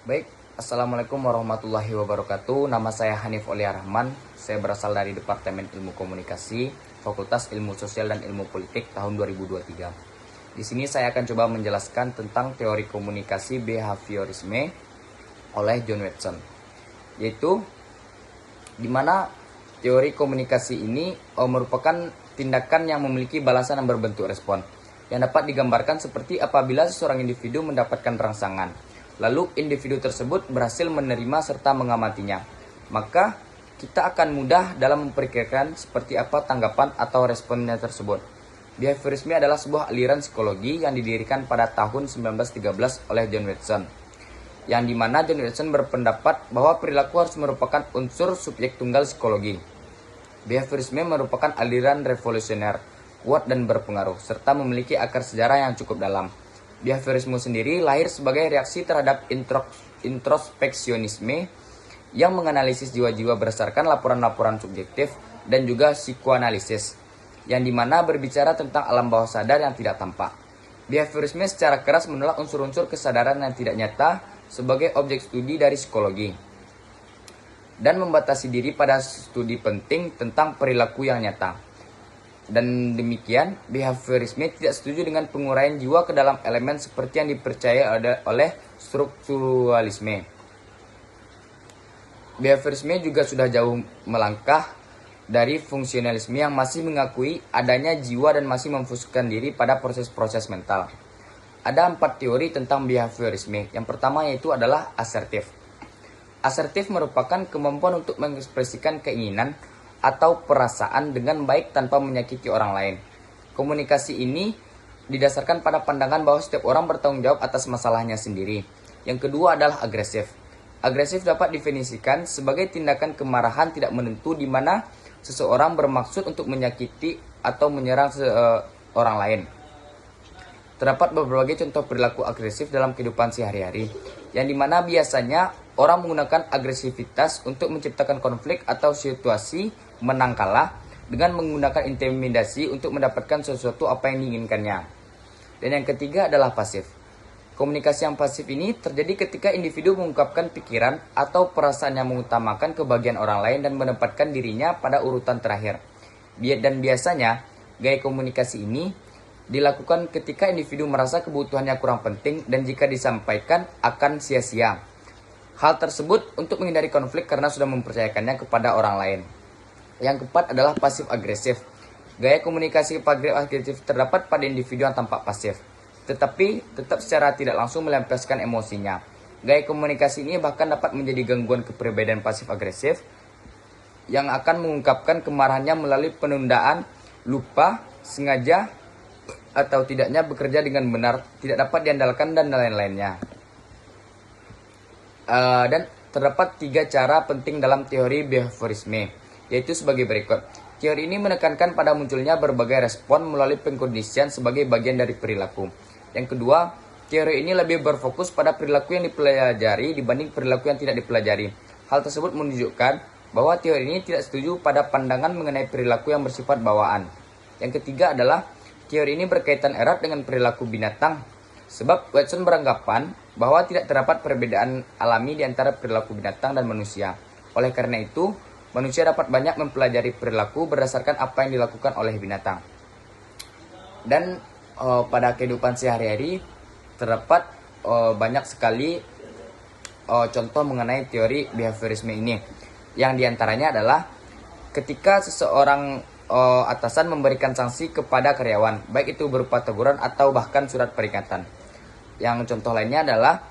Baik, Assalamualaikum warahmatullahi wabarakatuh. Nama saya Hanif Aulia Rahman. Saya berasal dari Departemen Ilmu Komunikasi, Fakultas Ilmu Sosial dan Ilmu Politik tahun 2023. Di sini saya akan coba menjelaskan tentang teori komunikasi behaviorisme oleh John Watson. Yaitu di mana teori komunikasi ini merupakan tindakan yang memiliki balasan yang berbentuk respon, yang dapat digambarkan seperti apabila seseorang individu mendapatkan rangsangan, lalu individu tersebut berhasil menerima serta mengamatinya, maka kita akan mudah dalam memperkirakan seperti apa tanggapan atau responnya tersebut. Behaviorisme adalah sebuah aliran psikologi yang didirikan pada tahun 1913 oleh John Watson, yang dimana John Watson berpendapat bahwa perilaku harus merupakan unsur subjek tunggal psikologi. Behaviorisme merupakan aliran revolusioner, kuat dan berpengaruh, serta memiliki akar sejarah yang cukup dalam. Behaviorisme sendiri lahir sebagai reaksi terhadap introspeksionisme yang menganalisis jiwa-jiwa berdasarkan laporan-laporan subjektif dan juga psikoanalisis, yang dimana berbicara tentang alam bawah sadar yang tidak tampak. Behaviorisme secara keras menolak unsur-unsur kesadaran yang tidak nyata sebagai objek studi dari psikologi, dan membatasi diri pada studi penting tentang perilaku yang nyata. Dan demikian, behaviorisme tidak setuju dengan penguraian jiwa ke dalam elemen seperti yang dipercaya oleh strukturalisme. Behaviorisme juga sudah jauh melangkah dari fungsionalisme yang masih mengakui adanya jiwa dan masih memfokuskan diri pada proses-proses mental. Ada 4 teori tentang behaviorisme. Yang pertama yaitu adalah asertif. Asertif merupakan kemampuan untuk mengekspresikan keinginan atau perasaan dengan baik tanpa menyakiti orang lain. Komunikasi ini didasarkan pada pandangan bahwa setiap orang bertanggung jawab atas masalahnya sendiri. Yang kedua adalah agresif. Agresif dapat definisikan sebagai tindakan kemarahan tidak menentu di mana seseorang bermaksud untuk menyakiti atau menyerang orang lain. Terdapat berbagai contoh perilaku agresif dalam kehidupan sehari-hari, yang dimana biasanya orang menggunakan agresivitas untuk menciptakan konflik atau situasi menang kalah dengan menggunakan intimidasi untuk mendapatkan sesuatu apa yang diinginkannya. Dan yang ketiga adalah pasif. Komunikasi yang pasif ini terjadi ketika individu mengungkapkan pikiran atau perasaan yang mengutamakan kebahagiaan orang lain dan menempatkan dirinya pada urutan terakhir. Dan biasanya gaya komunikasi ini dilakukan ketika individu merasa kebutuhannya kurang penting dan jika disampaikan akan sia-sia. Hal tersebut untuk menghindari konflik karena sudah mempercayakannya kepada orang lain. Yang keempat adalah pasif agresif. Gaya komunikasi agresif terdapat pada individu yang tampak pasif, tetapi tetap secara tidak langsung melampiaskan emosinya. Gaya komunikasi ini bahkan dapat menjadi gangguan kepribadian pasif agresif yang akan mengungkapkan kemarahannya melalui penundaan, lupa, sengaja, atau tidaknya bekerja dengan benar, tidak dapat diandalkan, dan lain-lainnya. Dan terdapat 3 cara penting dalam teori behaviorisme, yaitu sebagai berikut. Teori ini menekankan pada munculnya berbagai respon melalui pengkondisian sebagai bagian dari perilaku. Yang kedua, teori ini lebih berfokus pada perilaku yang dipelajari dibanding perilaku yang tidak dipelajari. Hal tersebut menunjukkan bahwa teori ini tidak setuju pada pandangan mengenai perilaku yang bersifat bawaan. Yang ketiga adalah teori ini berkaitan erat dengan perilaku binatang, sebab Watson beranggapan bahwa tidak terdapat perbedaan alami di antara perilaku binatang dan manusia. Oleh karena itu, manusia dapat banyak mempelajari perilaku berdasarkan apa yang dilakukan oleh binatang. Dan pada kehidupan sehari-hari terdapat banyak sekali contoh mengenai teori behaviorisme ini. Yang diantaranya adalah ketika seseorang atasan memberikan sanksi kepada karyawan, baik itu berupa teguran atau bahkan surat peringatan. Yang contoh lainnya adalah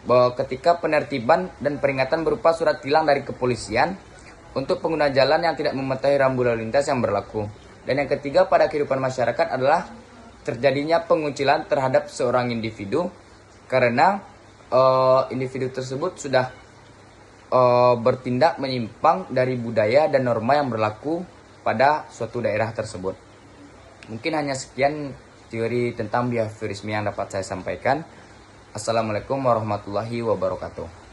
bahwa ketika penertiban dan peringatan berupa surat tilang dari kepolisian untuk pengguna jalan yang tidak mematuhi rambu lalu lintas yang berlaku. Dan yang ketiga pada kehidupan masyarakat adalah terjadinya pengucilan terhadap seorang individu karena individu tersebut sudah bertindak menyimpang dari budaya dan norma yang berlaku pada suatu daerah tersebut. Mungkin hanya sekian teori tentang behaviorisme yang dapat saya sampaikan. Assalamualaikum warahmatullahi wabarakatuh.